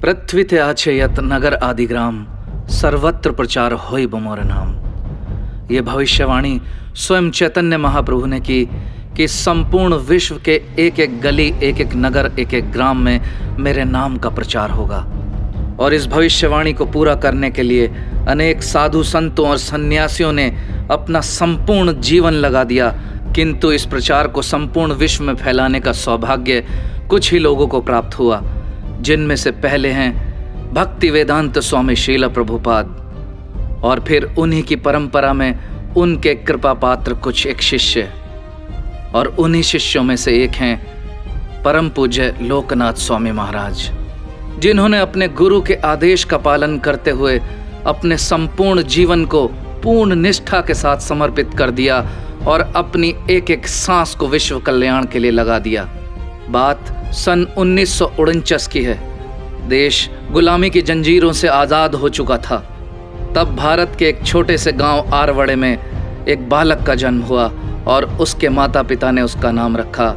पृथ्वीते आचेयत नगर आदि ग्राम, सर्वत्र प्रचार होई बमोर नाम। ये भविष्यवाणी स्वयं चैतन्य महाप्रभु ने की कि संपूर्ण विश्व के एक एक गली, एक एक नगर, एक एक ग्राम में मेरे नाम का प्रचार होगा। और इस भविष्यवाणी को पूरा करने के लिए अनेक साधु संतों और सन्यासियों ने अपना संपूर्ण जीवन लगा दिया, किंतु इस प्रचार को संपूर्ण विश्व में फैलाने का सौभाग्य कुछ ही लोगों को प्राप्त हुआ, जिनमें से पहले हैं भक्ति वेदांत स्वामी श्रील प्रभुपाद, और फिर उन्हीं की परंपरा में उनके कृपा पात्र कुछ एक शिष्य, और उन्हीं शिष्यों में से एक हैं परम पूज्य लोकनाथ स्वामी महाराज, जिन्होंने अपने गुरु के आदेश का पालन करते हुए अपने संपूर्ण जीवन को पूर्ण निष्ठा के साथ समर्पित कर दिया और अपनी एक एक सांस को विश्व कल्याण के लिए लगा दिया। बात सन 1949 की है। देश गुलामी की जंजीरों से आज़ाद हो चुका था। तब भारत के एक छोटे से गांव आरवड़े में एक बालक का जन्म हुआ और उसके माता पिता ने उसका नाम रखा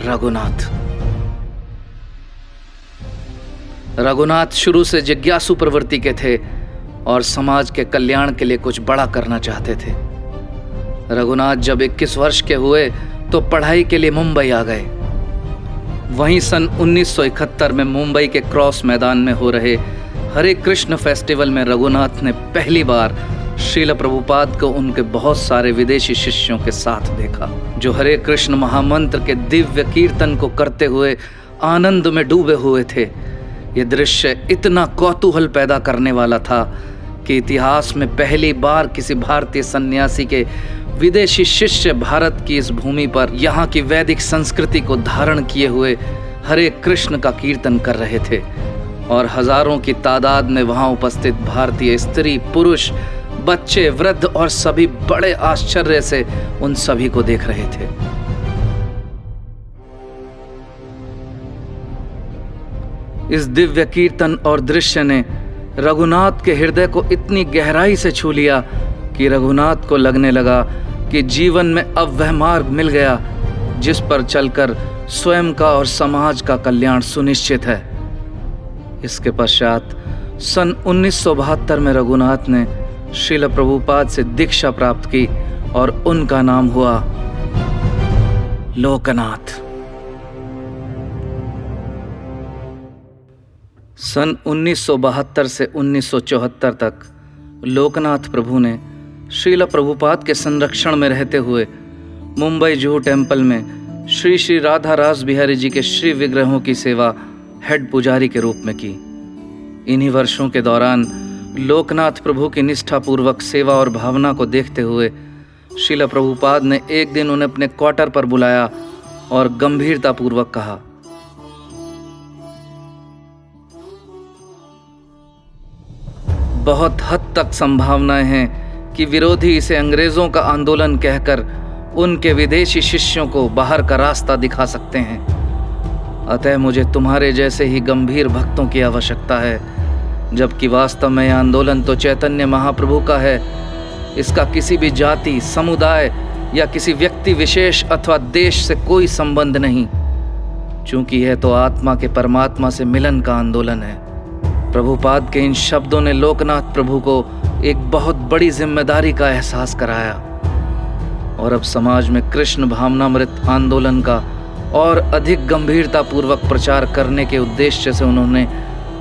रघुनाथ। रघुनाथ शुरू से जिज्ञासु प्रवृत्ति के थे और समाज के कल्याण के लिए कुछ बड़ा करना चाहते थे। रघुनाथ जब 21 वर्ष के हुए तो पढ़ाई के लिए मुंबई आ गए। वहीं सन 1971 में मुंबई के क्रॉस मैदान में हो रहे हरे कृष्ण फेस्टिवल में रघुनाथ ने पहली बार श्रील प्रभुपाद को उनके बहुत सारे विदेशी शिष्यों के साथ देखा, जो हरे कृष्ण महामंत्र के दिव्य कीर्तन को करते हुए आनंद में डूबे हुए थे। ये दृश्य इतना कौतूहल पैदा करने वाला था कि इतिहास में पहली बार किसी भारतीय सन्यासी के विदेशी शिष्य भारत की इस भूमि पर यहाँ की वैदिक संस्कृति को धारण किए हुए हरे कृष्ण का कीर्तन कर रहे थे, और हजारों की तादाद में वहाँ उपस्थित भारतीय स्त्री, पुरुष, बच्चे, वृद्ध और सभी बड़े आश्चर्य से उन सभी को देख रहे थे। इस दिव्य कीर्तन और दृश्य ने रघुनाथ के हृदय को इतनी गहराई से छू लिया कि रघुनाथ को लगने लगा कि जीवन में अब वह मार्ग मिल गया जिस पर चलकर स्वयं का और समाज का कल्याण सुनिश्चित है। इसके पश्चात सन 1972 में रघुनाथ ने श्रील प्रभुपाद से दीक्षा प्राप्त की और उनका नाम हुआ लोकनाथ। सन 1972 से 1974 तक लोकनाथ प्रभु ने श्रील प्रभुपाद के संरक्षण में रहते हुए मुंबई जुहू टेम्पल में श्री श्री राधा रास बिहारी जी के श्री विग्रहों की सेवा हेड पुजारी के रूप में की। इन्हीं वर्षों के दौरान लोकनाथ प्रभु की निष्ठापूर्वक सेवा और भावना को देखते हुए श्रील प्रभुपाद ने एक दिन उन्हें अपने क्वार्टर पर बुलाया और गंभीरतापूर्वक कहा, बहुत हद तक संभावनाएं हैं कि विरोधी इसे अंग्रेजों का आंदोलन कहकर उनके विदेशी शिष्यों को बाहर का रास्ता दिखा सकते हैं। अतः मुझे तुम्हारे जैसे ही गंभीर भक्तों की आवश्यकता है, जबकि वास्तव में यह आंदोलन तो चैतन्य महाप्रभु का है। इसका किसी भी जाति, समुदाय या किसी व्यक्ति विशेष अथवा देश से कोई संबंध नहीं, चूंकि यह तो आत्मा के परमात्मा से मिलन का आंदोलन है। प्रभुपाद के इन शब्दों ने लोकनाथ प्रभु को एक बहुत बड़ी जिम्मेदारी का एहसास कराया, और अब समाज में कृष्ण भावनामृत आंदोलन का और अधिक गंभीरतापूर्वक प्रचार करने के उद्देश्य से उन्होंने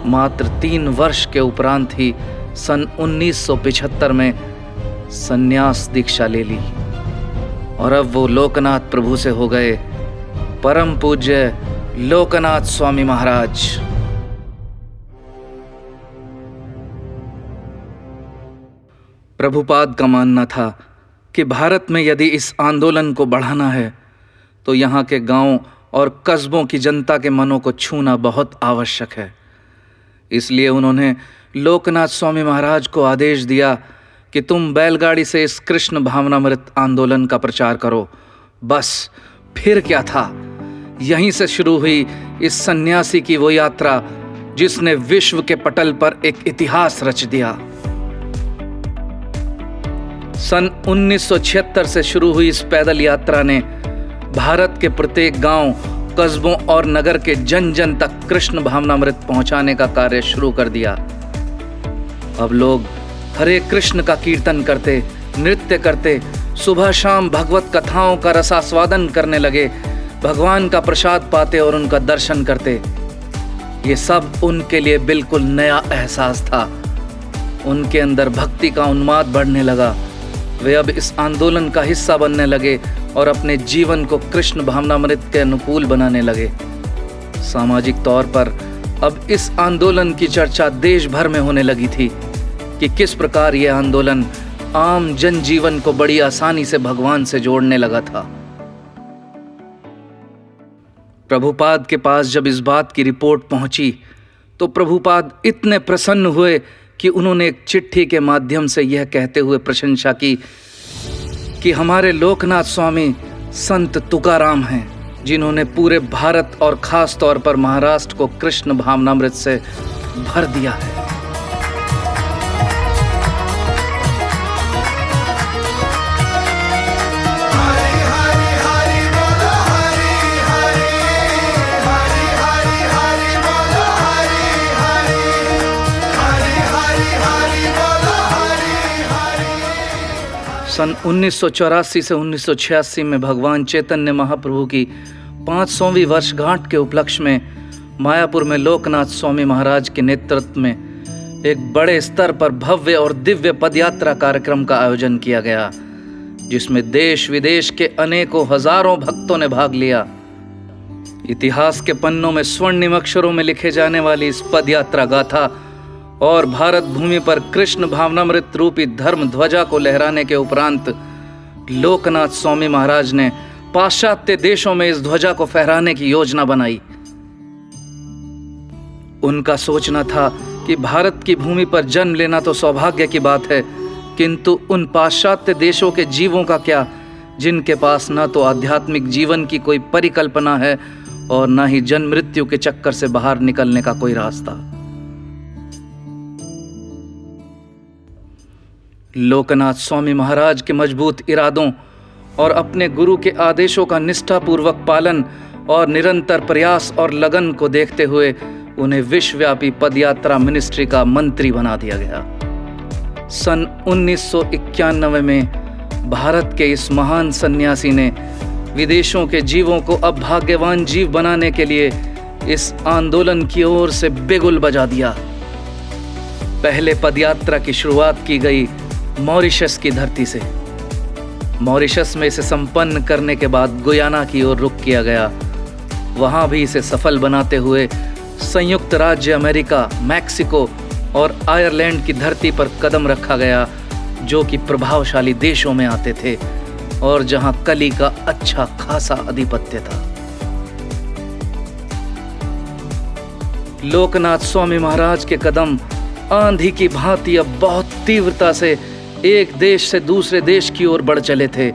मात्र 3 वर्ष के उपरांत ही सन 1975 में संन्यास दीक्षा ले ली, और अब वो लोकनाथ प्रभु से हो गए परम पूज्य लोकनाथ स्वामी महाराज। प्रभुपाद का मानना था कि भारत में यदि इस आंदोलन को बढ़ाना है तो यहाँ के गांवों और कस्बों की जनता के मनों को छूना बहुत आवश्यक है। इसलिए उन्होंने लोकनाथ स्वामी महाराज को आदेश दिया कि तुम बैलगाड़ी से इस कृष्ण भावनामृत आंदोलन का प्रचार करो। बस फिर क्या था, यहीं से शुरू हुई इस सन्यासी की वो यात्रा जिसने विश्व के पटल पर एक इतिहास रच दिया। सन 1976 से शुरू हुई इस पैदल यात्रा ने भारत के प्रत्येक गांव कस्बों और नगर के जन जन तक कृष्ण भावनामृत पहुंचाने का कार्य शुरू कर दिया। अब लोग हरे कृष्ण का कीर्तन करते, नृत्य करते, सुबह शाम भगवत कथाओं का रसास्वादन करने लगे, भगवान का प्रसाद पाते और उनका दर्शन करते। ये सब उनके लिए बिल्कुल नया एहसास था। उनके अंदर भक्ति का उन्माद बढ़ने लगा। वे अब इस आंदोलन का हिस्सा बनने लगे और अपने जीवन को कृष्ण भावनामृत के अनुकूल बनाने लगे। सामाजिक तौर पर अब इस आंदोलन की चर्चा देश भर में होने लगी थी कि किस प्रकार यह आंदोलन आम जनजीवन को बड़ी आसानी से भगवान से जोड़ने लगा था। प्रभुपाद के पास जब इस बात की रिपोर्ट पहुंची तो प्रभुपाद इतने प्रसन्न हुए कि उन्होंने एक चिट्ठी के माध्यम से यह कहते हुए प्रशंसा की कि हमारे लोकनाथ स्वामी संत तुकाराम हैं, जिन्होंने पूरे भारत और खास तौर पर महाराष्ट्र को कृष्ण भावनामृत से भर दिया है। सन 1984 से 1986 में भगवान चैतन्य महाप्रभु की 500वीं वर्षगांठ के उपलक्ष्य में मायापुर में लोकनाथ स्वामी महाराज के नेतृत्व में एक बड़े स्तर पर भव्य और दिव्य पदयात्रा कार्यक्रम का आयोजन किया गया, जिसमें देश विदेश के अनेकों हजारों भक्तों ने भाग लिया। इतिहास के पन्नों में स्वर्णिम अक्षरों में लिखे जाने वाली इस पदयात्रा गाथा और भारत भूमि पर कृष्ण भावनामृत रूपी धर्म ध्वजा को लहराने के उपरांत लोकनाथ स्वामी महाराज ने पाश्चात्य देशों में इस ध्वजा को फहराने की योजना बनाई। उनका सोचना था कि भारत की भूमि पर जन्म लेना तो सौभाग्य की बात है, किंतु उन पाश्चात्य देशों के जीवों का क्या, जिनके पास न तो आध्यात्मिक जीवन की कोई परिकल्पना है और न ही जन्म मृत्यु के चक्कर से बाहर निकलने का कोई रास्ता। लोकनाथ स्वामी महाराज के मजबूत इरादों और अपने गुरु के आदेशों का निष्ठापूर्वक पालन और निरंतर प्रयास और लगन को देखते हुए उन्हें विश्वव्यापी पदयात्रा मिनिस्ट्री का मंत्री बना दिया गया। सन 1991 में भारत के इस महान सन्यासी ने विदेशों के जीवों को अब भाग्यवान जीव बनाने के लिए इस आंदोलन की ओर से बिगुल बजा दिया। पहले पदयात्रा की शुरुआत की गई मॉरिशस की धरती से। मॉरिशस में इसे संपन्न करने के बाद गुयाना की ओर रुख किया गया। वहां भी इसे सफल बनाते हुए संयुक्त राज्य अमेरिका, मैक्सिको और आयरलैंड की धरती पर कदम रखा गया, जो कि प्रभावशाली देशों में आते थे और जहां कली का अच्छा खासा आधिपत्य था। लोकनाथ स्वामी महाराज के कदम आंधी की भांति अब बहुत तीव्रता से एक देश से दूसरे देश की ओर बढ़ चले थे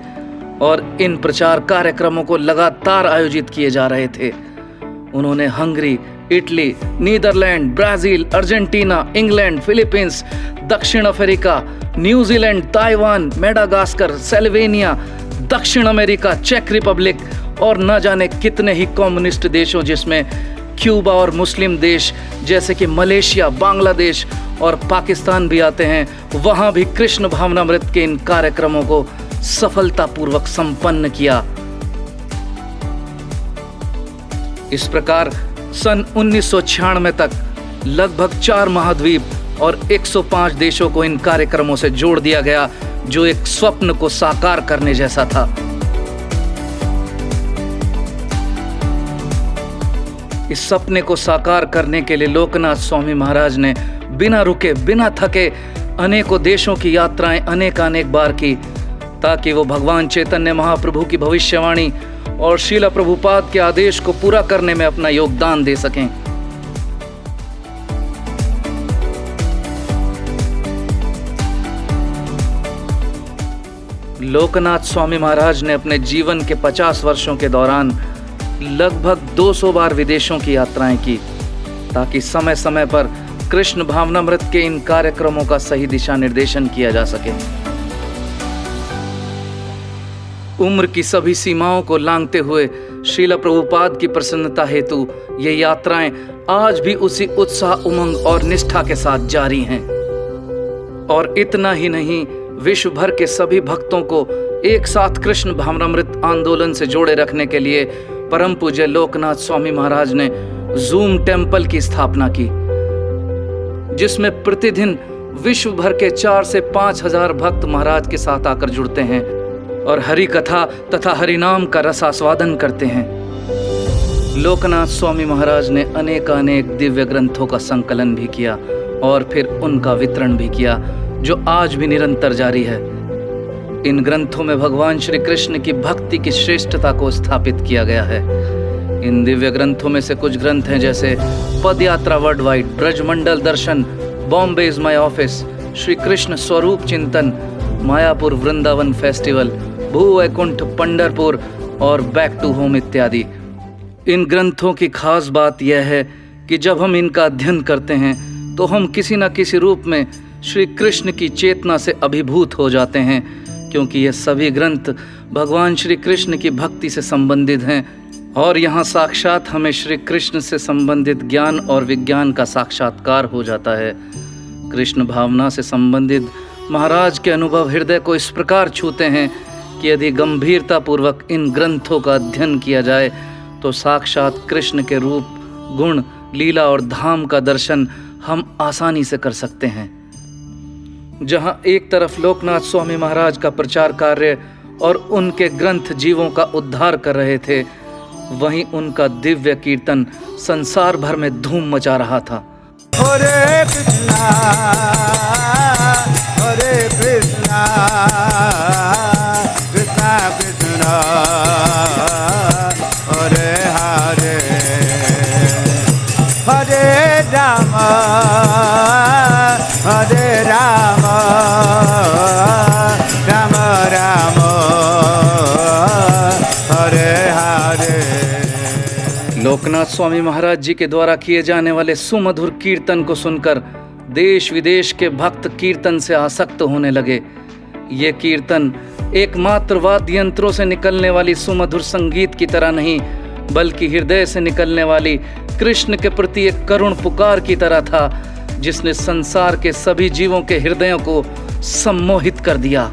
और इन प्रचार कार्यक्रमों को लगातार आयोजित किए जा रहे थे। उन्होंने Hungary, Italy, Netherland, Brazil, Argentina, England, Philippines, दक्षिण Africa, New Zealand, Taiwan, Madagascar, Slovenia, दक्षिण अमेरिका, चेक रिपब्लिक और न जाने कितने ही कम्युनिस्ट देशों, जिसमें क्यूबा और मुस्लिम देश जैसे कि मलेशिया, बांग्लादेश और पाकिस्तान भी आते हैं, वहां भी कृष्ण भावनामृत के इन कार्यक्रमों को सफलतापूर्वक संपन्न किया। इस प्रकार सन 1996 तक लगभग 4 महाद्वीप और 105 देशों को इन कार्यक्रमों से जोड़ दिया गया, जो एक स्वप्न को साकार करने जैसा था। इस सपने को साकार करने के लिए लोकनाथ स्वामी महाराज ने बिना रुके, बिना थके अनेकों देशों की यात्राएं अनेकानेक बार की, ताकि वो भगवान चैतन्य महाप्रभु की भविष्यवाणी और श्रील प्रभुपाद के आदेश को पूरा करने में अपना योगदान दे सकें। लोकनाथ स्वामी महाराज ने अपने जीवन के 50 वर्षों के दौरान लगभग 200 बार विदेशों की यात्राएं की, ताकि समय समय पर कृष्ण भावनामृत के इन कार्यक्रमों का सही दिशा निर्देशन किया जा सके। उम्र की सभी सीमाओं को लांघते हुए श्रील प्रभुपाद की प्रसन्नता हेतु ये यात्राएं आज भी उसी उत्साह, उमंग और निष्ठा के साथ जारी हैं। और इतना ही नहीं, विश्व भर के सभी भक्तों को एक साथ कृष्ण भावनामृत आंदोलन से जोड़े रखने के लिए परम पूज्य लोकनाथ स्वामी महाराज ने जूम टेम्पल की स्थापना की, जिसमें प्रतिदिन विश्व भर के 4 से 5 हजार भक्त महाराज के साथ आकर जुड़ते हैं और हरि कथा तथा हरि नाम का रसास्वादन करते हैं। लोकनाथ स्वामी महाराज ने अनेक दिव्य ग्रंथों का संकलन भी किया और फिर उनका वितरण भी किया, जो आज भी निरंतर जारी है। इन ग्रंथों में भगवान श्री कृष्ण की भक्ति की श्रेष्ठता को स्थापित किया गया है। इन दिव्य ग्रंथों में से कुछ ग्रंथ हैं जैसे पद यात्रा world wide, Brajmandal Darshan, Bombay is my office, Shri Krishna स्वरूप चिंतन, मायापुर वृंदावन फेस्टिवल, भू वैकुंठ पंढरपुर और बैक टू होम इत्यादि। इन ग्रंथों की खास बात यह है कि जब हम इनका अध्ययन करते हैं तो हम किसी न किसी रूप में श्री कृष्ण की चेतना से अभिभूत हो जाते हैं, क्योंकि ये सभी ग्रंथ भगवान श्री कृष्ण की भक्ति से संबंधित हैं और यहाँ साक्षात हमें श्री कृष्ण से संबंधित ज्ञान और विज्ञान का साक्षात्कार हो जाता है। कृष्ण भावना से संबंधित महाराज के अनुभव हृदय को इस प्रकार छूते हैं कि यदि गंभीरता पूर्वक इन ग्रंथों का अध्ययन किया जाए तो साक्षात कृष्ण के रूप, गुण, लीला और धाम का दर्शन हम आसानी से कर सकते हैं। जहां एक तरफ लोकनाथ स्वामी महाराज का प्रचार कार्य और उनके ग्रंथ जीवों का उद्धार कर रहे थे, वहीं उनका दिव्य कीर्तन संसार भर में धूम मचा रहा था। हरे कृष्णा कृष्णा कृष्णा हरे हरे, हरे राम राम राम हरे हरे। लोकनाथ स्वामी महाराज जी के द्वारा किए जाने वाले सुमधुर कीर्तन को सुनकर देश विदेश के भक्त कीर्तन से आसक्त होने लगे। ये कीर्तन एकमात्र वाद्य यंत्रों से निकलने वाली सुमधुर संगीत की तरह नहीं, बल्कि हृदय से निकलने वाली कृष्ण के प्रति एक करुण पुकार की तरह था, जिसने संसार के सभी जीवों के हृदयों को सम्मोहित कर दिया।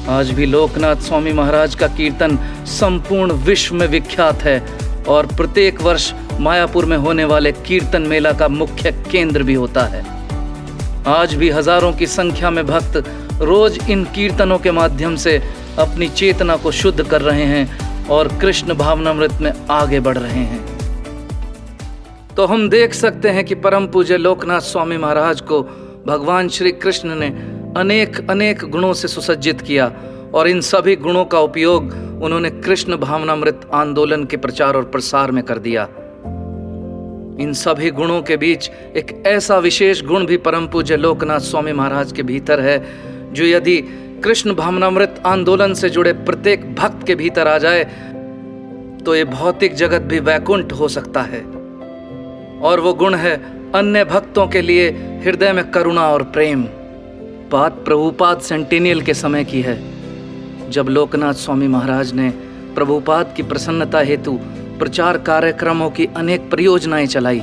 आज भी लोकनाथ स्वामी महाराज का कीर्तन संपूर्ण विश्व में विख्यात है और प्रत्येक वर्ष मायापुर में होने वाले कीर्तन मेला का मुख्य केंद्र भी होता है। आज भी हजारों की संख्या में भक्त रोज इन कीर्तनों के माध्यम से अपनी चेतना को शुद्ध कर रहे हैं और कृष्ण भावनामृत में आगे बढ़ रहे हैं। तो हम देख सकते हैं कि परम पूज्य लोकनाथ स्वामी महाराज को भगवान श्री कृष्ण ने अनेक गुणों से सुसज्जित किया और इन सभी गुणों का उपयोग उन्होंने कृष्ण भावनामृत आंदोलन के प्रचार और प्रसार में कर दिया। इन सभी गुणों के बीच एक ऐसा विशेष गुण भी परम पूज्य लोकनाथ स्वामी महाराज के भीतर है, जो यदि कृष्ण भावनामृत आंदोलन से जुड़े प्रत्येक भक्त के भीतर आ जाए तो ये भौतिक जगत भी वैकुंठ हो सकता है। और वो गुण है अन्य भक्तों के लिए हृदय में करुणा और प्रेम। बात प्रभुपाद सेंटेनियल के समय की है, जब लोकनाथ स्वामी महाराज ने प्रभुपाद की प्रसन्नता हेतु प्रचार कार्यक्रमों की अनेक परियोजनाएं चलाई।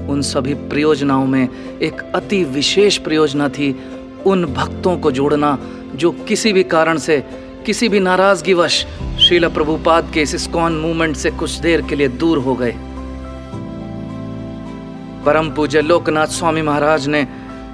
उन सभी परियोजनाओं में एक अति विशेष परियोजना थी उन भक्तों को जोड़ना जो किसी भी कारण से, किसी भी नाराजगीवश श्रील प्रभुपाद के इस इस्कॉन मूवमेंट से कुछ देर के लिए दूर हो गए। परम पूज्य लोकनाथ स्वामी महाराज ने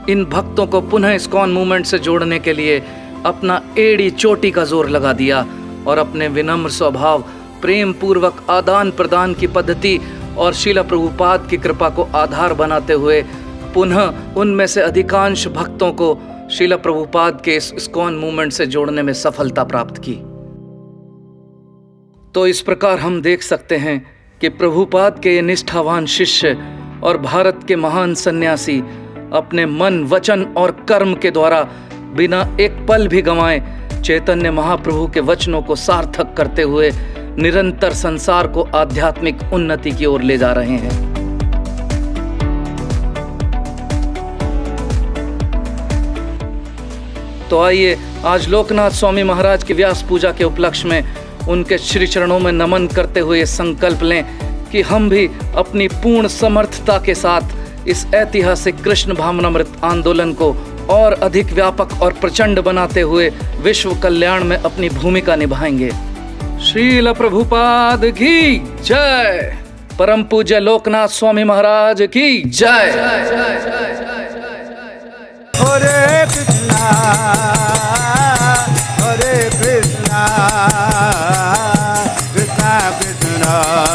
इन भक्तों को पुनः इस्कॉन मूवमेंट से जोड़ने के लिए अपना एड़ी चोटी का जोर लगा दिया और अपने विनम्र स्वभाव, प्रेम पूर्वक आदान प्रदान की पद्धति और श्रील प्रभुपाद की कृपा को आधार बनाते हुए पुनः उनमें से अधिकांश भक्तों को श्रील प्रभुपाद के इस इस्कॉन मूवमेंट से जोड़ने में सफलता प्राप्त की। तो इस प्रकार हम देख सकते हैं कि प्रभुपाद के ये निष्ठावान शिष्य और भारत के महान सन्यासी अपने मन, वचन और कर्म के द्वारा बिना एक पल भी गंवाए चैतन्य महाप्रभु के वचनों को सार्थक करते हुए निरंतर संसार को आध्यात्मिक उन्नति की ओर ले जा रहे हैं। तो आइए आज लोकनाथ स्वामी महाराज की व्यास पूजा के उपलक्ष्य में उनके श्री चरणों में नमन करते हुए ये संकल्प लें कि हम भी अपनी पूर्ण समर्थता के साथ इस ऐतिहासिक कृष्ण भावनामृत आंदोलन को और अधिक व्यापक और प्रचंड बनाते हुए विश्व कल्याण में अपनी भूमिका निभाएंगे। श्रील प्रभुपाद की जय। परम पूज्य लोकनाथ स्वामी महाराज की जय। हरे कृष्णा हरे कृष्णा कृष्णा कृष्णा